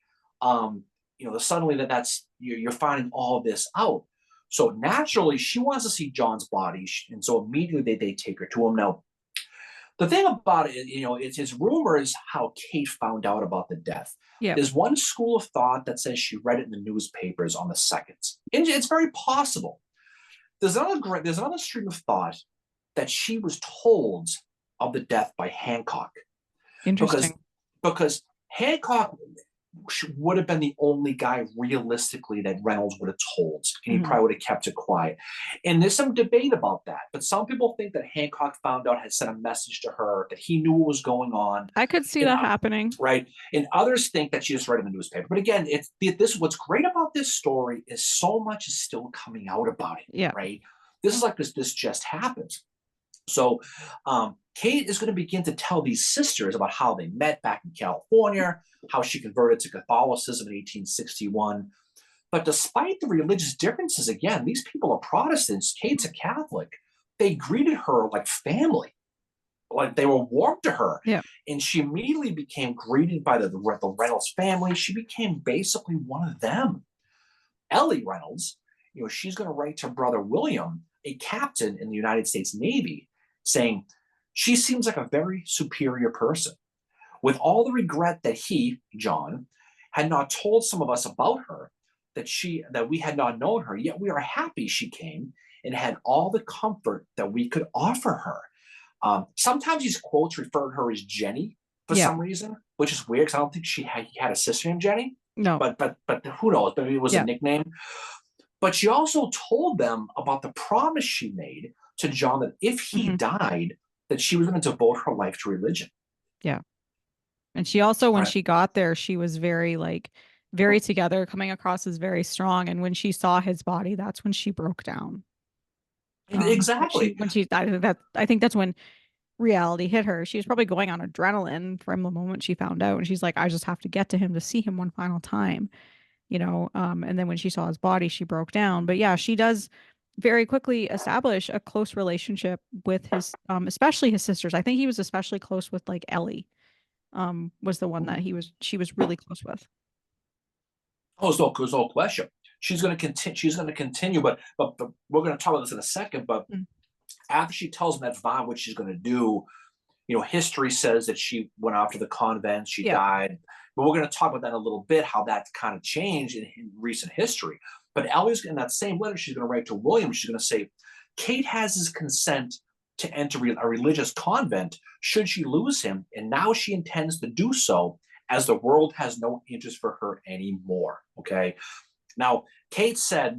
S1: suddenly that's you're finding all of this out. So naturally, she wants to see John's body, and so immediately they take her to him. Now, the thing about it, it's rumors how Kate found out about the death.
S2: Yeah.
S1: There's one school of thought that says she read it in the newspapers on the 2nd. And it's very possible. There's another stream of thought that she was told of the death by Hancock.
S2: Interesting.
S1: Because Hancock would have been the only guy realistically that Reynolds would have told, and he probably would have kept it quiet. And there's some debate about that, but some people think that Hancock found out, had sent a message to her, that he knew what was going on.
S2: I could see that happening,
S1: right? And others think that she just read it in the newspaper. But again, what's great about this story is so much is still coming out about it.
S2: Yeah.
S1: Right. This is like this just happened. So Kate is going to begin to tell these sisters about how they met back in California, how she converted to Catholicism in 1861. But despite the religious differences, again, these people are Protestants. Kate's a Catholic. They greeted her like family, like they were warm to her.
S2: Yeah.
S1: And she immediately became greeted by the Reynolds family. She became basically one of them. Ellie Reynolds, she's going to write to brother William, a captain in the United States Navy, saying, she seems like a very superior person. With all the regret that he, John, had not told some of us about her, that we had not known her, yet we are happy she came and had all the comfort that we could offer her. Sometimes these quotes refer to her as Jenny for some reason, which is weird because I don't think he had a sister named Jenny.
S2: No.
S1: But who knows? Maybe it was a nickname. But she also told them about the promise she made to John that if he died, that she was going to devote her life to religion.
S2: Yeah. And she also, when she got there, she was very together, coming across as very strong. And when she saw his body, that's when she broke down.
S1: Exactly.
S2: When she died, I think that's when reality hit her. She was probably going on adrenaline from the moment she found out. And she's like, I just have to get to him to see him one final time, and then when she saw his body, she broke down. But yeah, she does very quickly establish a close relationship with his, especially his sisters. I think he was especially close with like Ellie, was the one that she was really close with.
S1: Oh, there's no question. She's going to continue, but we're going to talk about this in a second. But after she tells him that vow, what she's going to do, history says that she went off to the convent, she died. But we're going to talk about that in a little bit, how that kind of changed in recent history. But Ellie's, in that same letter, she's going to write to William. She's going to say, Kate has his consent to enter a religious convent should she lose him, and now she intends to do so, as the world has no interest for her anymore. Okay. Now, Kate says,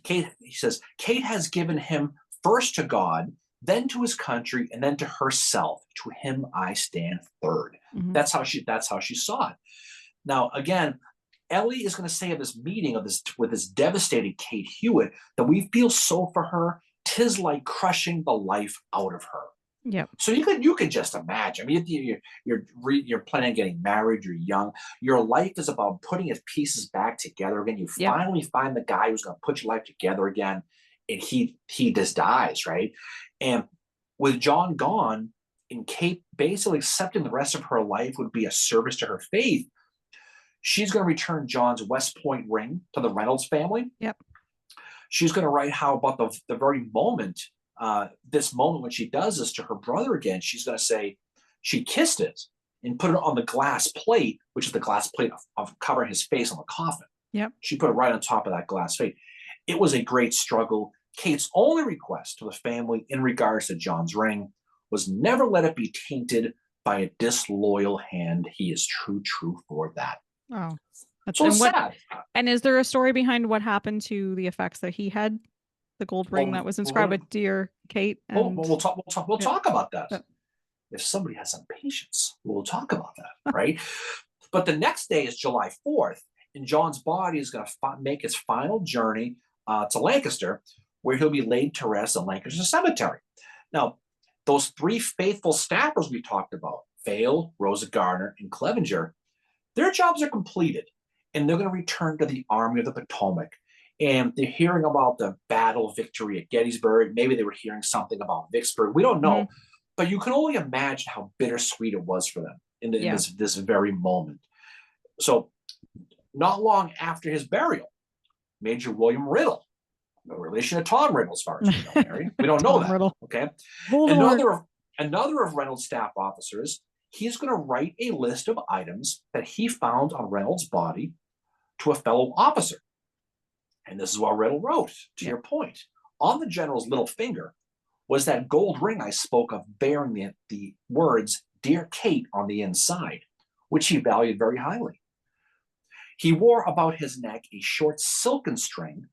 S1: Kate has given him first to God, then to his country, and then to herself. To him I stand third. That's how she saw it. Now, again, Ellie is going to say at this meeting with this devastated Kate Hewitt that we feel so for her, 'tis like crushing the life out of her.
S2: Yeah.
S1: So you could just imagine. I mean, you're planning on getting married. You're young. Your life is about putting its pieces back together again. You finally find the guy who's going to put your life together again, and he just dies, right? And with John gone, and Kate basically accepting the rest of her life would be a service to her faith, she's going to return John's West Point ring to the Reynolds family.
S2: Yep.
S1: She's going to write how about the very moment. This moment when she does this to her brother again, she's going to say she kissed it and put it on the glass plate, which is the glass plate of covering his face on the coffin.
S2: Yep.
S1: She put it right on top of that glass plate. It was a great struggle. Kate's only request to the family in regards to John's ring was never let it be tainted by a disloyal hand. He is true for that.
S2: Oh, that's
S1: so sad.
S2: And is there a story behind what happened to the effects that he had? The gold ring that was inscribed with "Dear Kate." And
S1: we'll talk about that. Yeah. If somebody has some patience, we'll talk about that, right? But the next day is July 4th, and John's body is going to make its final journey to Lancaster, where he'll be laid to rest in Lancaster Cemetery. Now, those three faithful staffers we talked about, Vale, Rosa Garner, and Clevenger, their jobs are completed, and they're going to return to the Army of the Potomac. And they're hearing about the battle victory at Gettysburg. Maybe they were hearing something about Vicksburg. We don't know. But you can only imagine how bittersweet it was for them in this very moment. So not long after his burial, Major William Riddle, no relation to Tom Riddle, as far as we know, Mary. We don't know that.
S2: Riddle.
S1: Okay.
S2: Voldemort.
S1: Another of Reynolds' staff officers, he's going to write a list of items that he found on Reynolds' body to a fellow officer. And this is what Riddle wrote, to your point. On the general's little finger was that gold ring I spoke of bearing the words, Dear Kate, on the inside, which he valued very highly. He wore about his neck a short silken string,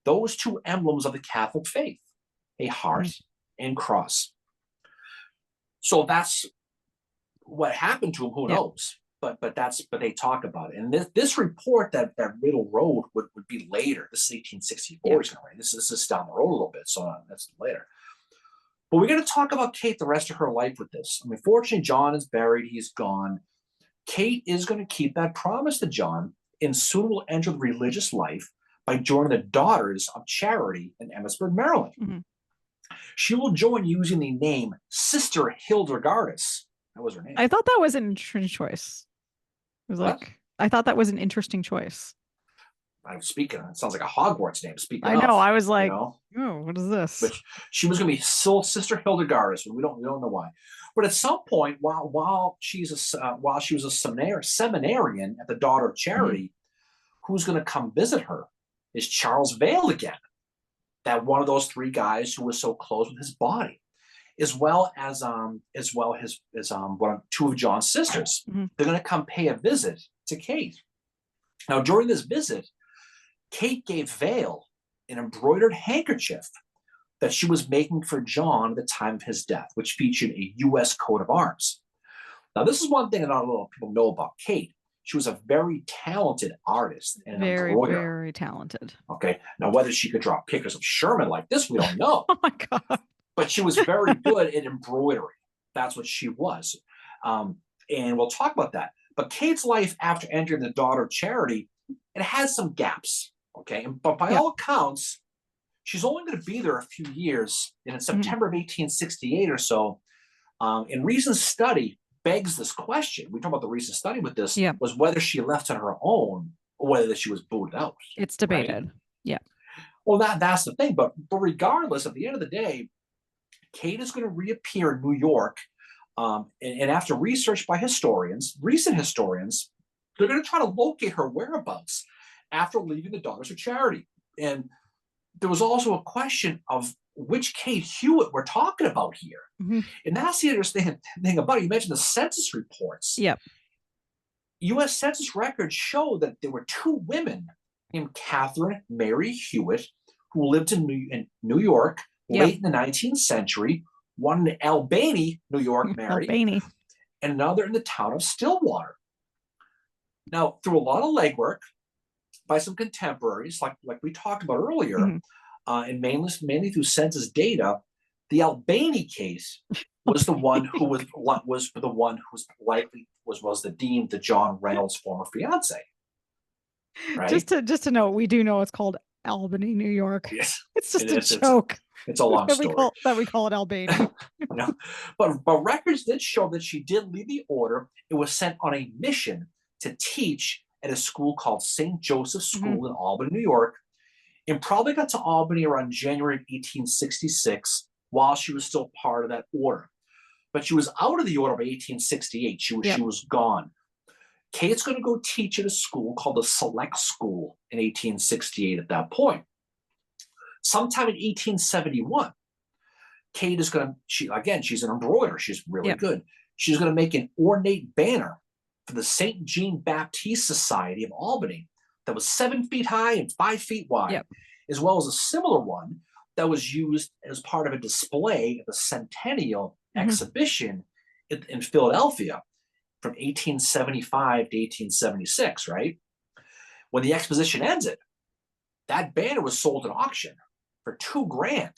S1: those two emblems of the Catholic faith, a heart and cross. So that's what happened to him. Who knows? But they talk about it. And this report that Riddle wrote would be later. This is 1864. This is down the road a little bit, so that's later. But we're going to talk about Kate the rest of her life with this. I mean, fortunately, John is buried. He's gone. Kate is going to keep that promise to John and soon will enter the religious life by joining the Daughters of Charity in Emmitsburg, Maryland. She will join using the name Sister Hildegardis. That was her name.
S2: I thought that was an interesting choice. It was I thought that was an interesting choice.
S1: I'm speaking. It sounds like a Hogwarts name. Speaking.
S2: I know. I was like, oh, what is this?
S1: But she was going to be Sister Hildegardis. We don't know why. But at some point, while she was a seminarian at the Daughter of Charity, who's going to come visit her is Charles Vale again. That one of those three guys who was so close with his body, as well as two of John's sisters. They're going to come pay a visit to Kate. Now, during this visit, Kate gave Vale an embroidered handkerchief that she was making for John at the time of his death, which featured a U.S. coat of arms. Now, this is one thing that not a lot of people know about Kate. She was a very talented artist and an embroiderer.
S2: Very talented.
S1: Okay. Now, whether she could draw pictures of Sherman like this, we don't know.
S2: Oh, my God.
S1: But she was very good at embroidery. That's what she was. And we'll talk about that. But Kate's life after entering the Daughter of Charity, it has some gaps. Okay. But by all accounts, she's only going to be there a few years. And in September of 1868 or so, in recent study begs this question. We talk about the recent study with this, was whether she left on her own or whether she was booted out.
S2: It's debated.
S1: Right?
S2: Yeah.
S1: Well, that's the thing. But regardless, at the end of the day, Kate is going to reappear in New York. And after research by recent historians, they're going to try to locate her whereabouts after leaving the Daughters of Charity. And there was also a question of which Kate Hewitt we're talking about here. And that's the interesting thing about it. You mentioned the census reports.
S2: Yep.
S1: U.S. Census records show that there were two women named Catherine Mary Hewitt who lived in New York late in the 19th century, one in Albany, New York, Mary, and another in the town of Stillwater. Now, through a lot of legwork by some contemporaries, like we talked about earlier, and mainly through census data, the Albany case was the one who was deemed the John Reynolds' former fiance. Right?
S2: Just to know, we do know it's called Albany, New York.
S1: Yes,
S2: it's just a joke.
S1: It's a long story.
S2: We call it Albany.
S1: But records did show that she did leave the order. It was sent on a mission to teach at a school called St. Joseph's School in Albany, New York, and probably got to Albany around January of 1866 while she was still part of that order. But she was out of the order by 1868. She was gone. Kate's going to go teach at a school called the Select School in 1868 at that point. Sometime in 1871, Kate is going to, she's an embroiderer. She's really good. She's going to make an ornate banner for the St. Jean Baptiste Society of Albany that was 7 feet high and 5 feet wide, as well as a similar one that was used as part of a display at the Centennial Exhibition in Philadelphia from 1875 to 1876, right? When the exposition ended, that banner was sold at auction for $2,000,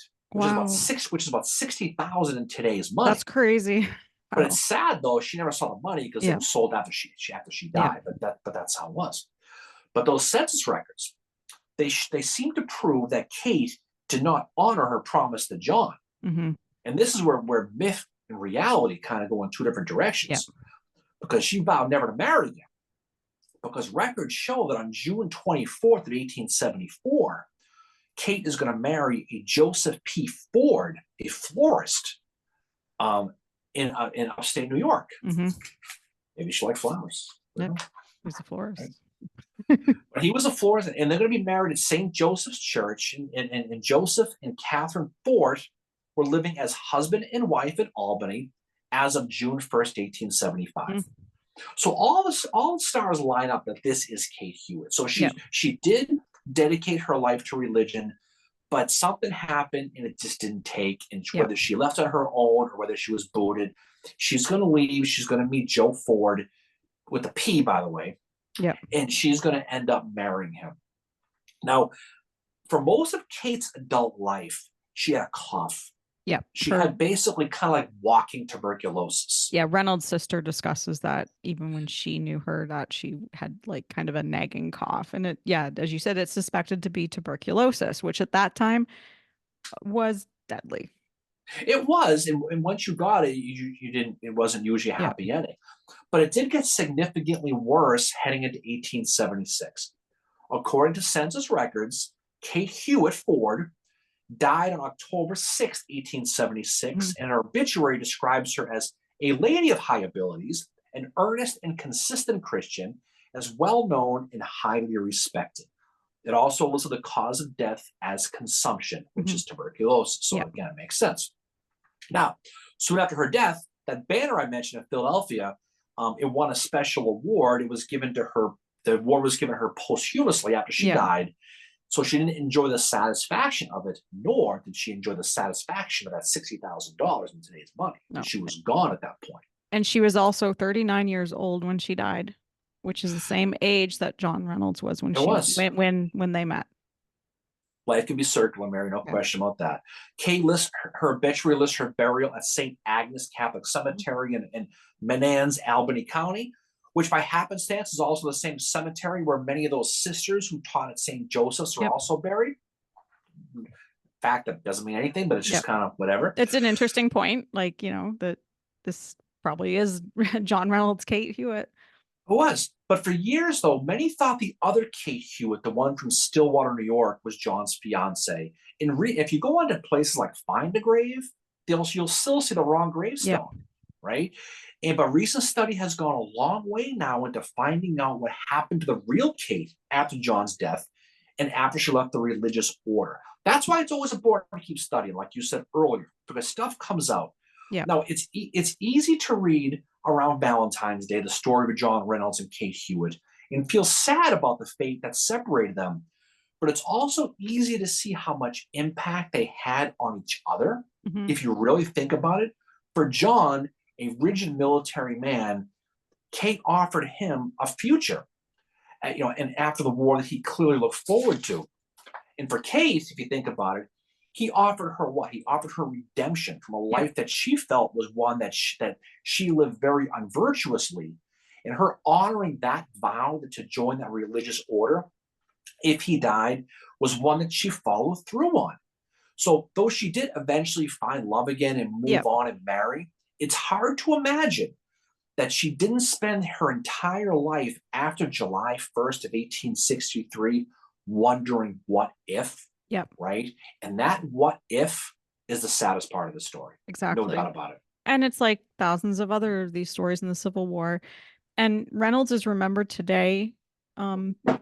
S1: which is about $60,000 in today's money.
S2: That's crazy.
S1: But
S2: Wow.
S1: it's sad though, she never saw the money because it
S2: Yeah.
S1: was sold after she
S2: Yeah.
S1: died. But that's how it was. But those census records, they seem to prove that Kate did not honor her promise to John.
S2: Hmm.
S1: And this is where myth and reality kind of go in two different
S2: Yeah.
S1: directions, because she vowed never to marry again. Because records show that on June 24th of 1874, Kate is going to marry a Joseph P. Ford, a florist, um, in upstate New York.
S2: Hmm.
S1: Maybe she liked flowers.
S2: Yep.
S1: Know,
S2: Who's a
S1: right?
S2: florist?
S1: But he was a florist, and they're going to be married at St. Joseph's Church. And Joseph and Catherine Ford were living as husband and wife in Albany as of June 1st, 1875.
S2: Mm.
S1: So all the stars line up that this is Kate Hewitt. So
S2: Yeah.
S1: she did dedicate her life to religion, but something happened and it just didn't take. And
S2: Yeah.
S1: whether she left on her own or whether she was booted, she's going to leave. She's going to meet Joe Ford, with the P, by the way,
S2: Yeah.
S1: and she's going to end up marrying him. Now, for most of Kate's adult life, she had a cough.
S2: Yeah.
S1: She had basically kind of like walking tuberculosis.
S2: Yeah. Reynolds' sister discusses that even when she knew her, that she had like kind of a nagging cough. And it, yeah, as you said, it's suspected to be tuberculosis, which at that time was deadly.
S1: It was, and once you got it, you didn't. It wasn't usually a
S2: Yeah.
S1: happy ending, but it did get significantly worse heading into 1876. According to census records, Kate Hewitt Ford died on October 6th, 1876, and her obituary describes her as a lady of high abilities, an earnest and consistent Christian, as well known and highly respected. It also listed the cause of death as consumption, which is tuberculosis. So
S2: Yeah.
S1: again, it makes sense. Now, soon after her death, that banner I mentioned in Philadelphia, it won a special award. It was given to her. The award was given her posthumously after she
S2: Yeah.
S1: died. So she didn't enjoy the satisfaction of it, nor did she enjoy the satisfaction of that $60,000 in today's money.
S2: No.
S1: She was gone at that point.
S2: And she was also 39 years old when she died, which is the same age that John Reynolds was when
S1: It was.
S2: when they met.
S1: Life can be circular, Mary, no
S2: Yeah.
S1: question about that. Kate lists her obituary lists her burial at St. Agnes Catholic Cemetery in Menands, Albany County, which by happenstance is also the same cemetery where many of those sisters who taught at St. Joseph's are
S2: Yep.
S1: also buried. Fact, that doesn't mean anything, but it's just
S2: Yep.
S1: kind of whatever.
S2: It's an interesting point, like, that this probably is John Reynolds' Kate Hewitt.
S1: It was. But for years, though, many thought the other Kate Hewitt, the one from Stillwater, New York, was John's fiance. If you go onto places like Find a Grave, you'll still see the wrong gravestone,
S2: Yep.
S1: right? But recent study has gone a long way now into finding out what happened to the real Kate after John's death and after she left the religious order. That's why it's always important to keep studying, like you said earlier, because stuff comes out.
S2: Yeah.
S1: Now, it's easy to read around Valentine's Day the story of John Reynolds and Kate Hewitt and feel sad about the fate that separated them. But it's also easy to see how much impact they had on each other, if you really think about it. For John, a rigid military man, Kate offered him a future, and after the war that he clearly looked forward to. And for Kate, if you think about it, he offered her what? He offered her redemption from a life that she felt was one that she lived very unvirtuously. And her honoring that vow to join that religious order, if he died, was one that she followed through on. So though she did eventually find love again and move on and marry, it's hard to imagine that she didn't spend her entire life after July 1st of 1863 wondering what if.
S2: Yep.
S1: Right. And that what if is the saddest part of the story.
S2: Exactly.
S1: No doubt about it.
S2: And it's like thousands of other of these stories in the Civil War. And Reynolds is remembered today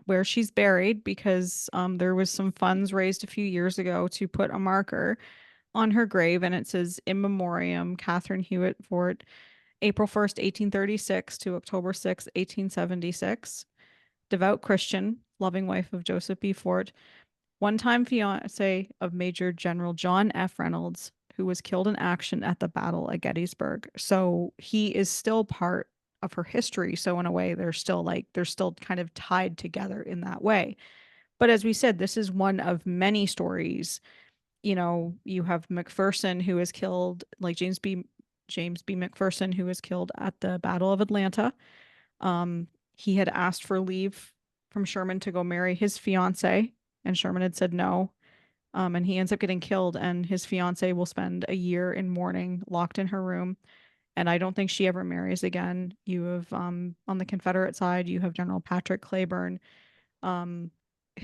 S2: where she's buried because there was some funds raised a few years ago to put a marker on her grave, and it says in memoriam Catherine Hewitt Ford, April 1st, 1836 to October 6th, 1876. Devout Christian, loving wife of Joseph B. Ford, one-time fiance of Major General John F. Reynolds, who was killed in action at the Battle of Gettysburg. So he is still part of her history. So in a way, they're still kind of tied together in that way. But as we said, this is one of many stories. You have McPherson, who is killed, like James B. James B. McPherson, who was killed at the Battle of Atlanta. He had asked for leave from Sherman to go marry his fiancee, and Sherman had said no. And he ends up getting killed, and his fiancee will spend a year in mourning, locked in her room. And I don't think she ever marries again. You have on the Confederate side, you have General Patrick Cleburne, um,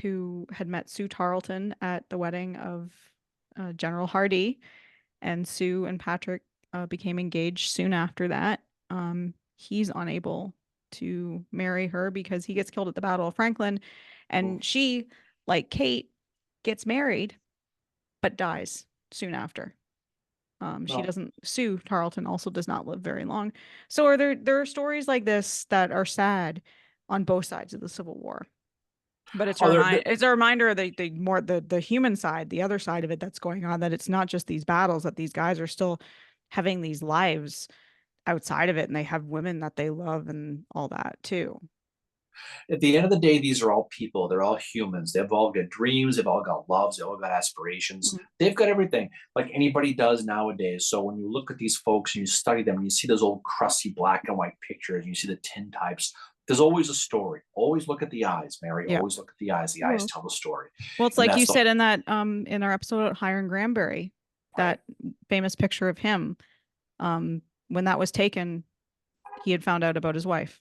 S2: who had met Sue Tarleton at the wedding of General Hardee, and Sue and Patrick became engaged soon after that. He's unable to marry her because he gets killed at the Battle of Franklin, and she, like Kate, gets married but dies soon after. She
S1: Well,
S2: doesn't. Sue Tarleton also does not live very long. So there are stories like this that are sad on both sides of the Civil War. But
S1: oh,
S2: it's a reminder of the human side, the other side of it that's going on, that it's not just these battles, that these guys are still having these lives outside of it, and they have women that they love and all that too.
S1: at the end of the day, these are all people. They're all humans. They've all got dreams. They've all got loves. They've all got aspirations.
S2: Mhm.
S1: They've got everything like anybody does nowadays. So when you look at these folks and you study them and you see those old crusty black and white pictures, and you see the tintypes, there's always a story. Always look at the eyes, Mary.
S2: Yeah.
S1: Always look at the eyes. The eyes
S2: Well,
S1: tell the story.
S2: well, it's
S1: And
S2: like you
S1: that's the
S2: said in that in our episode at Hiram Granberry,
S1: right.
S2: that famous picture of him. When that was taken, he had found out about his wife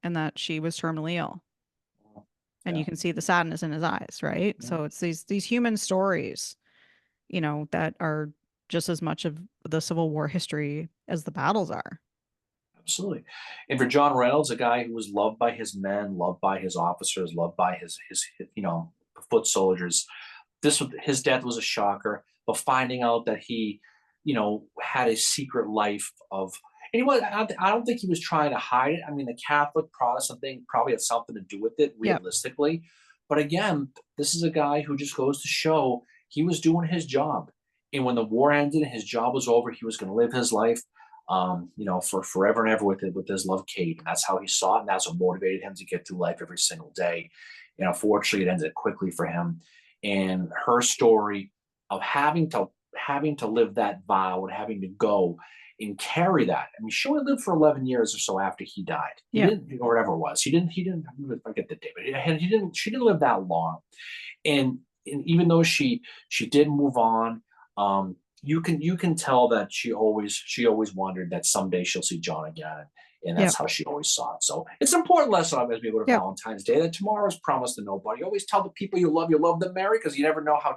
S2: and that she was terminally ill. And
S1: Yeah.
S2: you can see the sadness in his eyes, right?
S1: Yeah.
S2: So it's these human stories, that are just as much of the Civil War history as the battles are.
S1: Absolutely. And for John Reynolds, a guy who was loved by his men, loved by his officers, loved by his foot soldiers, his death was a shocker. But finding out that he, had a secret life of anyway, I don't think he was trying to hide it. I mean, the Catholic Protestant thing probably had something to do with it,
S2: Yep.
S1: realistically. But again, this is a guy who just goes to show he was doing his job. And when the war ended and his job was over, he was going to live his life, for forever and ever with his love, Kate. And that's how he saw it. And that's what motivated him to get through life every single day. And unfortunately, it ended quickly for him. And her story of having to live that vow and having to go and carry that. I mean, she only lived for 11 years or so after he died. He
S2: Yeah.
S1: didn't, or whatever it was. He didn't forget the day, but she didn't live that long. And even though she did move on, you can tell that she always wondered that someday she'll see John again. And that's
S2: Yep.
S1: how she always saw it. So it's an important lesson as we go to
S2: Yep.
S1: Valentine's Day that tomorrow is promised to nobody. You always tell the people you love them, Mary, because you never know how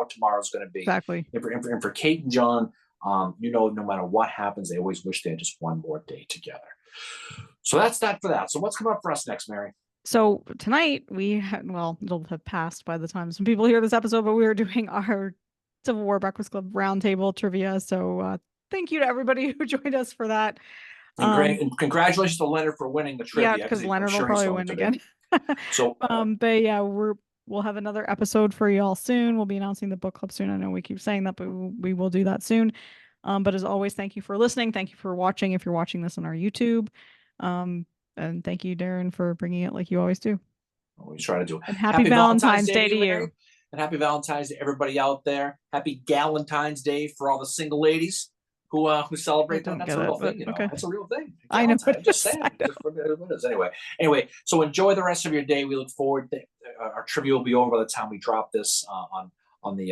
S1: tomorrow's going to be.
S2: Exactly.
S1: And for Kate and John, no matter what happens, they always wish they had just one more day together. So that's that for that. So what's coming up for us next, Mary?
S2: So tonight it'll have passed by the time some people hear this episode, but we are doing our Civil War Breakfast Club roundtable trivia. So thank you to everybody who joined us for that.
S1: And great, and congratulations to Leonard for winning the
S2: Yeah,
S1: trivia.
S2: because
S1: I'm
S2: Leonard will
S1: sure he's
S2: probably
S1: going
S2: win
S1: to be.
S2: again.
S1: So,
S2: but yeah, we'll have another episode for y'all soon. We'll be announcing the book club soon. I know we keep saying that, but we will do that soon. But as always, thank you for listening. Thank you for watching. If you're watching this on our YouTube, and thank you, Darren, for bringing it like you always do.
S1: always try to do.
S2: And happy Valentine's Day to you.
S1: Mary, and happy Valentine's to everybody out there. Happy Galentine's Day for all the single ladies who celebrate them. That's a real thing,
S2: okay.
S1: That's a real thing.
S2: I know.
S1: I'm just saying. Anyway, so enjoy the rest of your day. We look forward to our trivia will be over by the time we drop this on the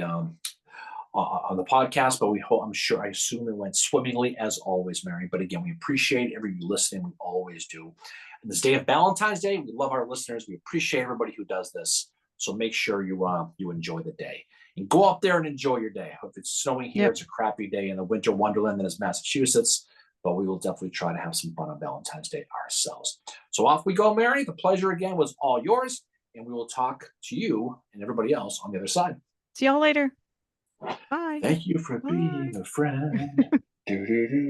S1: podcast, but I assume it went swimmingly as always, Mary. But again, we appreciate everybody listening. We always do. And this day of Valentine's Day, we love our listeners. We appreciate everybody who does this. So make sure you enjoy the day and go out there and enjoy your day. If it's snowing here, It's a crappy day in the winter wonderland that is Massachusetts, but we will definitely try to have some fun on Valentine's Day ourselves. So off we go, Mary. The pleasure again was all yours, and we will talk to you and everybody else on the other side.
S2: See y'all later. Bye.
S1: Thank you for being a friend.